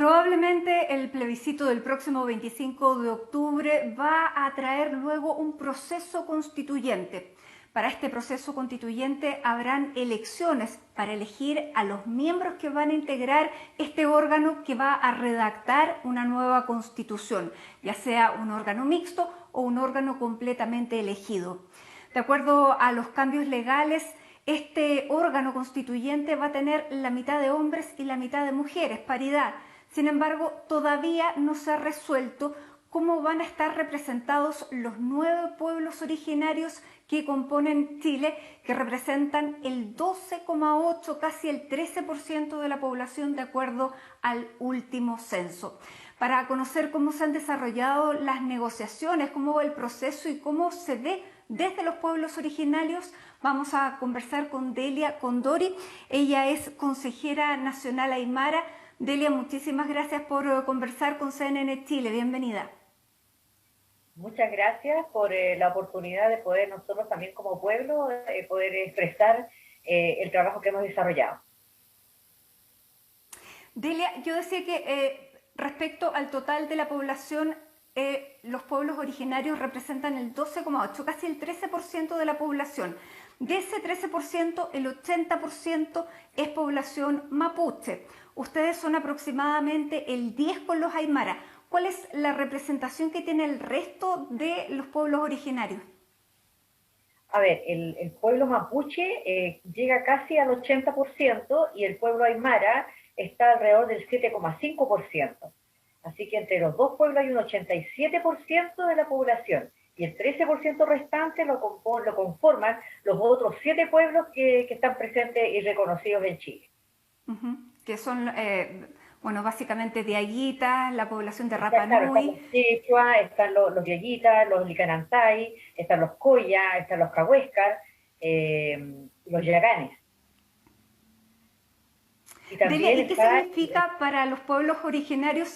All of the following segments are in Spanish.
Probablemente el plebiscito del próximo 25 de octubre va a traer luego un proceso constituyente. Para este proceso constituyente habrán elecciones para elegir a los miembros que van a integrar este órgano que va a redactar una nueva constitución, ya sea un órgano mixto o un órgano completamente elegido. De acuerdo a los cambios legales, este órgano constituyente va a tener la mitad de hombres y la mitad de mujeres, paridad. Sin embargo, todavía no se ha resuelto cómo van a estar representados los 9 pueblos originarios que componen Chile, que representan el 12,8, casi el 13% de la población de acuerdo al último censo. Para conocer cómo se han desarrollado las negociaciones, cómo va el proceso y cómo se ve desde los pueblos originarios, vamos a conversar con Delia Condori. Ella es consejera nacional aymara. Delia, muchísimas gracias por conversar con CNN Chile. Bienvenida. Muchas gracias por la oportunidad de poder nosotros también como pueblo poder expresar el trabajo que hemos desarrollado. Delia, yo decía que respecto al total de la población, los pueblos originarios representan el 12,8, casi el 13% de la población. De ese 13%, el 80% es población mapuche. Ustedes son aproximadamente el 10 con los aymara. ¿Cuál es la representación que tiene el resto de los pueblos originarios? A ver, el pueblo mapuche llega casi al 80% y el pueblo aymara está alrededor del 7,5%. Así que entre los dos pueblos hay un 87% de la población y el 13% restante lo conforman los otros 7 pueblos que están presentes y reconocidos en Chile. Que son, bueno, básicamente diaguitas, la población de Rapa Nui. Claro, están los quechua, están los diaguitas, los licanantay, están los coya, están los cahuéscar, los yaganes. ¿Y qué significa para los pueblos originarios,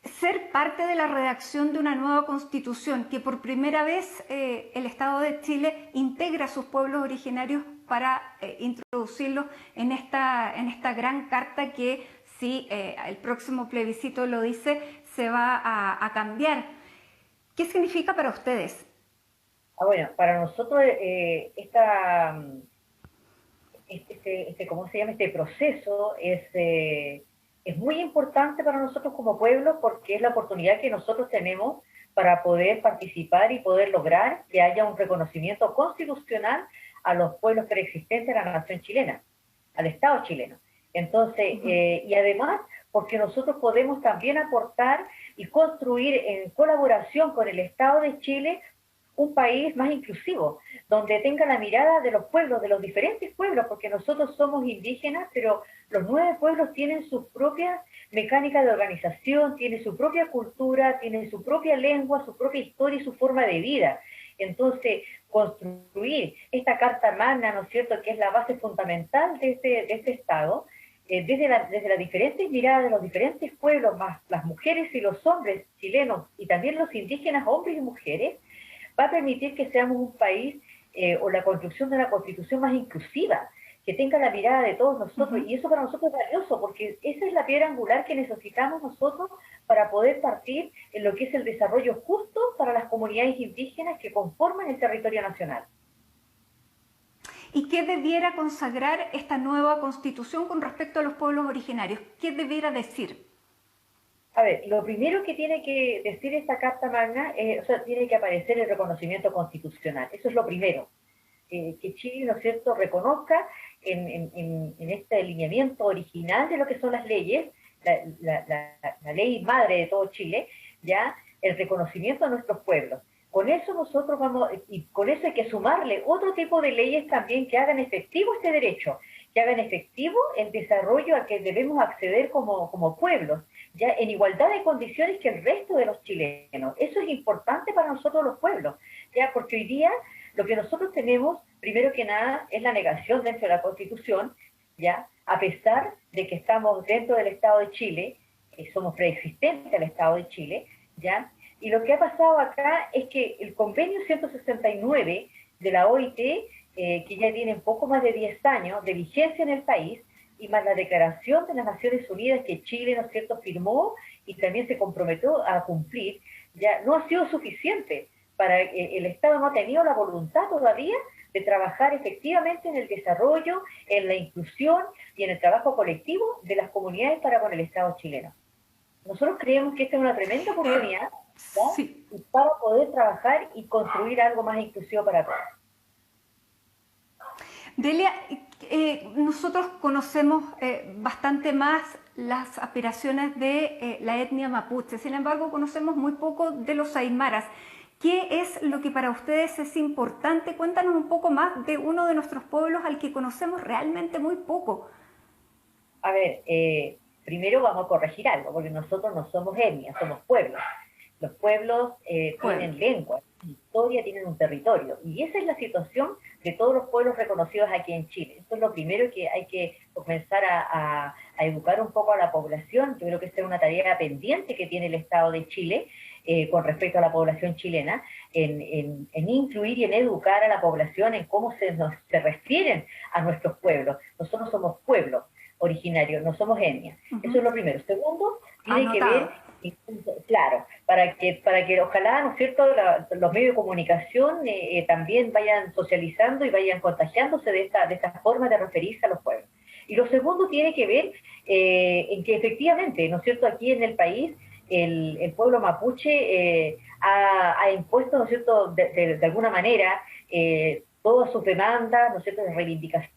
ser parte de la redacción de una nueva constitución, que por primera vez el Estado de Chile integra a sus pueblos originarios para introducirlos en esta gran carta que, si el próximo plebiscito lo dice, se va a cambiar? ¿Qué significa para ustedes? Bueno, para nosotros ¿cómo se llama? Este proceso es muy importante para nosotros como pueblo porque es la oportunidad que nosotros tenemos para poder participar y poder lograr que haya un reconocimiento constitucional a los pueblos preexistentes de la nación chilena, al Estado chileno. Entonces, y además, porque nosotros podemos también aportar y construir en colaboración con el Estado de Chile un país más inclusivo, donde tenga la mirada de los pueblos, de los diferentes pueblos, porque nosotros somos indígenas, pero los 9 pueblos tienen sus propias mecánicas de organización, tienen su propia cultura, tienen su propia lengua, su propia historia y su forma de vida. Entonces, construir esta Carta Magna, ¿no es cierto?, que es la base fundamental de este Estado, desde las diferentes miradas de los diferentes pueblos, más las mujeres y los hombres chilenos, y también los indígenas, hombres y mujeres, va a permitir que seamos un país o la construcción de una constitución más inclusiva, que tenga la mirada de todos nosotros, y eso para nosotros es valioso, porque esa es la piedra angular que necesitamos nosotros para poder partir en lo que es el desarrollo justo para las comunidades indígenas que conforman el territorio nacional. ¿Y qué debiera consagrar esta nueva constitución con respecto a los pueblos originarios? ¿Qué debiera decir? A ver, lo primero que tiene que decir esta Carta Magna, tiene que aparecer el reconocimiento constitucional. Eso es lo primero. Que Chile, ¿no es cierto?, reconozca en este alineamiento original de lo que son las leyes, la ley madre de todo Chile, ya el reconocimiento a nuestros pueblos. Con eso nosotros y con eso hay que sumarle otro tipo de leyes también que hagan efectivo este derecho, que hagan efectivo el desarrollo al que debemos acceder como pueblos, ya en igualdad de condiciones que el resto de los chilenos. Eso es importante para nosotros los pueblos, ya porque hoy día lo que nosotros tenemos, primero que nada, es la negación dentro de la Constitución, ya a pesar de que estamos dentro del Estado de Chile, somos preexistentes al Estado de Chile, ya. Y lo que ha pasado acá es que el convenio 169 de la OIT, que ya tiene poco más de 10 años de vigencia en el país, y más la declaración de las Naciones Unidas que Chile, ¿no es cierto?, firmó y también se comprometió a cumplir, ya no ha sido suficiente. El Estado no ha tenido la voluntad todavía de trabajar efectivamente en el desarrollo, en la inclusión y en el trabajo colectivo de las comunidades para con el Estado chileno. Nosotros creemos que esta es una tremenda oportunidad, sí, para poder trabajar y construir algo más inclusivo para todos. Delia, nosotros conocemos bastante más las aspiraciones de la etnia mapuche, sin embargo conocemos muy poco de los aymaras. ¿Qué es lo que para ustedes es importante? Cuéntanos un poco más de uno de nuestros pueblos al que conocemos realmente muy poco. A ver, primero vamos a corregir algo, porque nosotros no somos etnias, somos pueblos. Los pueblos tienen lengua, historia, tienen un territorio. Y esa es la situación de todos los pueblos reconocidos aquí en Chile. Esto es lo primero que hay que comenzar a educar un poco a la población. Yo creo que esta es una tarea pendiente que tiene el Estado de Chile con respecto a la población chilena, en incluir y en educar a la población en cómo se refieren a nuestros pueblos. Nosotros somos pueblos originarios, no somos etnias. Eso es lo primero. Segundo, tiene que ver, claro, para que ojalá, ¿no es cierto?, los medios de comunicación también vayan socializando y vayan contagiándose de esta forma de referirse a los pueblos. Y lo segundo tiene que ver en que efectivamente, ¿no es cierto?, aquí en el país el pueblo mapuche ha impuesto, ¿no es cierto?, de alguna manera todas sus demandas, ¿no es cierto?, de reivindicaciones,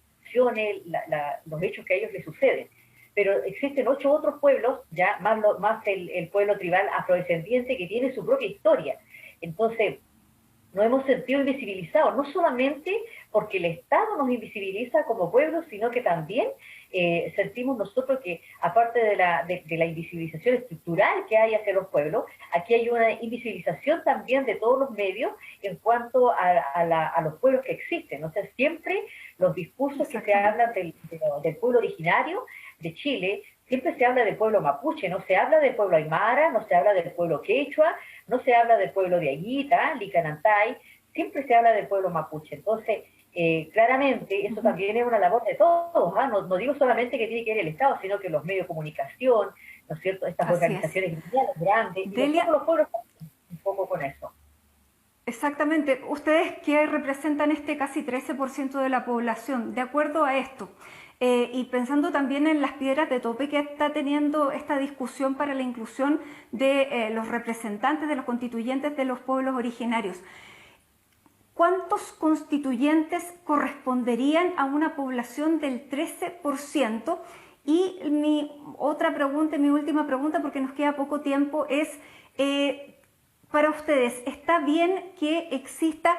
los hechos que a ellos les suceden. Pero existen 8 otros pueblos, ya más el pueblo tribal afrodescendiente, que tiene su propia historia. Entonces, nos hemos sentido invisibilizados, no solamente porque el Estado nos invisibiliza como pueblo, sino que también sentimos nosotros que, aparte de la invisibilización estructural que hay hacia los pueblos, aquí hay una invisibilización también de todos los medios en cuanto a los pueblos que existen. O sea, siempre los discursos que se hablan del pueblo originario de Chile, siempre se habla del pueblo mapuche, no se habla del pueblo aymara, no se habla del pueblo quechua, no se habla del pueblo de Ayita, Licanantay, siempre se habla del pueblo mapuche. Entonces, claramente, eso también es una labor de todos, ¿ah? No digo solamente que tiene que ver el Estado, sino que los medios de comunicación, ¿no es cierto?, estas organizaciones grandes, y nosotros los pueblos un poco con eso. Exactamente. Ustedes que representan este casi 13% de la población, de acuerdo a esto, y pensando también en las piedras de tope que está teniendo esta discusión para la inclusión de los representantes, de los constituyentes de los pueblos originarios, ¿cuántos constituyentes corresponderían a una población del 13%? Y mi otra pregunta, mi última pregunta, porque nos queda poco tiempo, es... para ustedes, ¿está bien que exista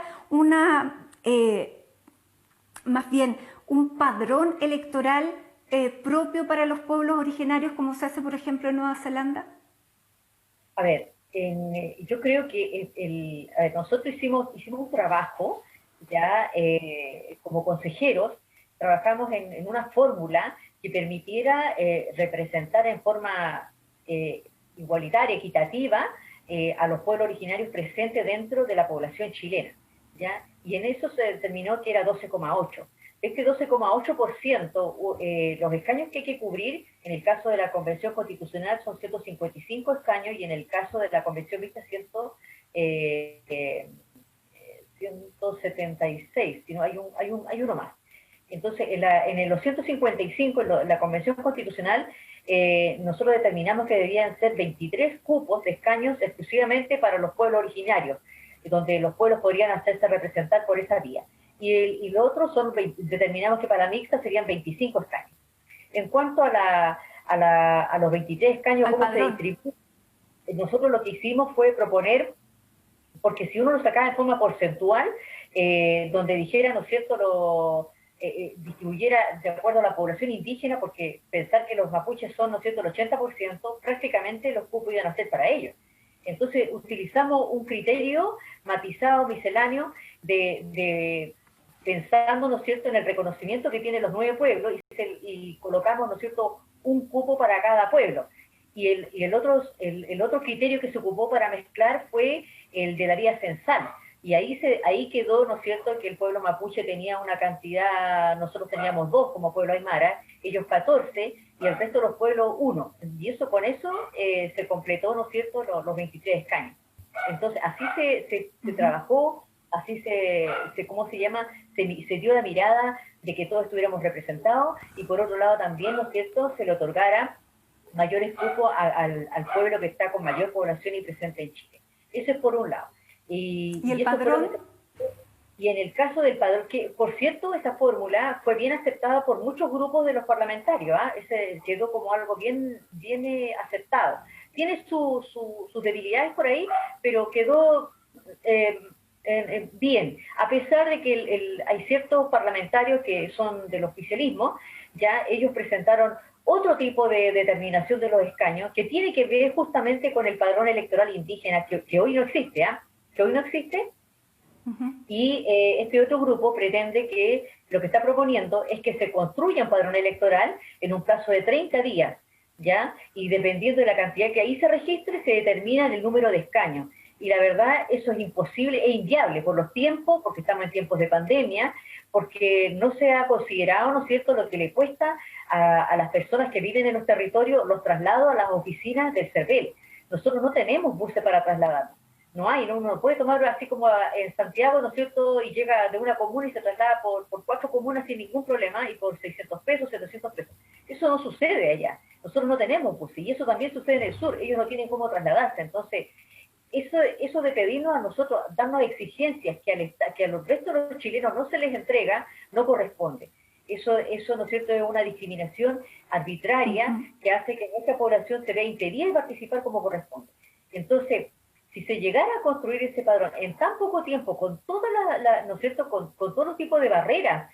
más bien, un padrón electoral propio para los pueblos originarios, como se hace, por ejemplo, en Nueva Zelanda? A ver, yo creo que nosotros hicimos un trabajo, ya como consejeros, trabajamos en una fórmula que permitiera representar en forma igualitaria, equitativa, a los pueblos originarios presentes dentro de la población chilena, ¿ya? Y en eso se determinó que era 12,8. Este 12,8%, los escaños que hay que cubrir, en el caso de la Convención Constitucional son 155 escaños y en el caso de la Convención Mixta 176, sino hay uno más. Entonces, en los 155, en la Convención Constitucional, nosotros determinamos que debían ser 23 cupos de escaños exclusivamente para los pueblos originarios, donde los pueblos podrían hacerse representar por esa vía. Y lo otro determinamos que para la mixta serían 25 escaños. En cuanto a los 23 escaños, ¿cómo se distribuye? Nosotros lo que hicimos fue proponer, porque si uno lo sacaba en forma porcentual, donde dijera, ¿no es cierto?, distribuyera de acuerdo a la población indígena, porque pensar que los mapuches son, ¿no es cierto?, el 80%, prácticamente los cupos iban a ser para ellos. Entonces utilizamos un criterio matizado, misceláneo, pensando, ¿no es cierto?, en el reconocimiento que tienen los 9 pueblos y colocamos, ¿no es cierto?, un cupo para cada pueblo. Y el otro criterio que se ocupó para mezclar fue el de la vía censal, Y ahí quedó, ¿no es cierto?, que el pueblo mapuche tenía una cantidad, nosotros teníamos 2 como pueblo aymara, ellos 14, y el resto de los pueblos 1. Y eso con eso se completó, ¿no es cierto?, los 23 escaños. Entonces, así se trabajó, así ¿cómo se llama?, se dio la mirada de que todos estuviéramos representados, y por otro lado también, ¿no es cierto?, se le otorgara mayores cupos al pueblo que está con mayor población y presente en Chile. Eso es por un lado. ¿Y el padrón? Y en el caso del padrón, que por cierto, esta fórmula fue bien aceptada por muchos grupos de los parlamentarios, ese quedó como algo bien aceptado. Tiene sus debilidades por ahí, pero quedó bien, a pesar de que hay ciertos parlamentarios que son del oficialismo, ya ellos presentaron otro tipo de determinación de los escaños que tiene que ver justamente con el padrón electoral indígena que hoy no existe, que hoy no existe. Y este otro grupo pretende que lo que está proponiendo es que se construya un padrón electoral en un plazo de 30 días, ¿ya? Y dependiendo de la cantidad que ahí se registre, se determina el número de escaños. Y la verdad, eso es imposible e inviable por los tiempos, porque estamos en tiempos de pandemia, porque no se ha considerado, ¿no es cierto?, lo que le cuesta a las personas que viven en los territorios los traslados a las oficinas del CERVEL. Nosotros no tenemos buses para trasladarnos. No hay, uno puede tomar así como en Santiago, ¿no es cierto?, y llega de una comuna y se traslada por 4 comunas sin ningún problema y por 600 pesos, 700 pesos. Eso no sucede allá. Nosotros no tenemos buses y eso también sucede en el sur. Ellos no tienen cómo trasladarse. Entonces, eso de pedirnos a nosotros, darnos exigencias que a los restos de los chilenos no se les entrega, no corresponde. Eso, ¿no es cierto?, es una discriminación arbitraria que hace que nuestra población se vea impedida de participar como corresponde. Entonces, si se llegara a construir ese padrón en tan poco tiempo, con todas ¿no es cierto?, con todos los tipos de barreras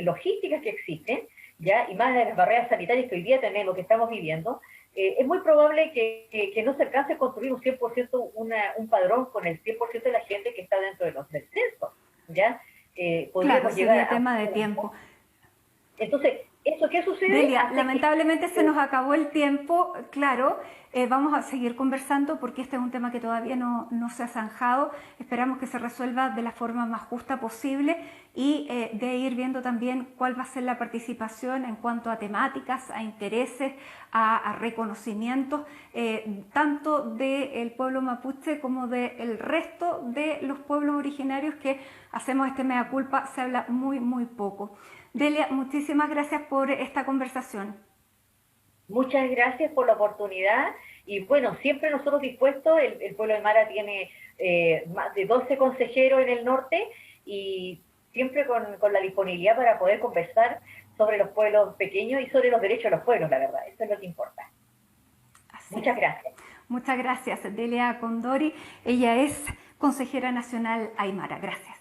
logísticas que existen, ya, y más de las barreras sanitarias que hoy día tenemos, que estamos viviendo, es muy probable que no se alcance a construir un 100% un padrón con el 100% de la gente que está dentro del censo, ¿ya? Claro, sería tema de tiempo. Entonces, ¿eso qué sucede? Delia, lamentablemente se nos acabó el tiempo, claro. Vamos a seguir conversando porque este es un tema que todavía no se ha zanjado. Esperamos que se resuelva de la forma más justa posible y de ir viendo también cuál va a ser la participación en cuanto a temáticas, a intereses, a reconocimientos, tanto del pueblo mapuche como del resto de los pueblos originarios que hacemos este mea culpa, se habla muy, muy poco. Delia, muchísimas gracias por esta conversación. Muchas gracias por la oportunidad y bueno, siempre nosotros dispuestos, el pueblo aymara tiene más de 12 consejeros en el norte y siempre con la disponibilidad para poder conversar sobre los pueblos pequeños y sobre los derechos de los pueblos, la verdad, eso es lo que importa. Muchas gracias. Muchas gracias, Delia Condori, ella es consejera nacional aymara. Gracias.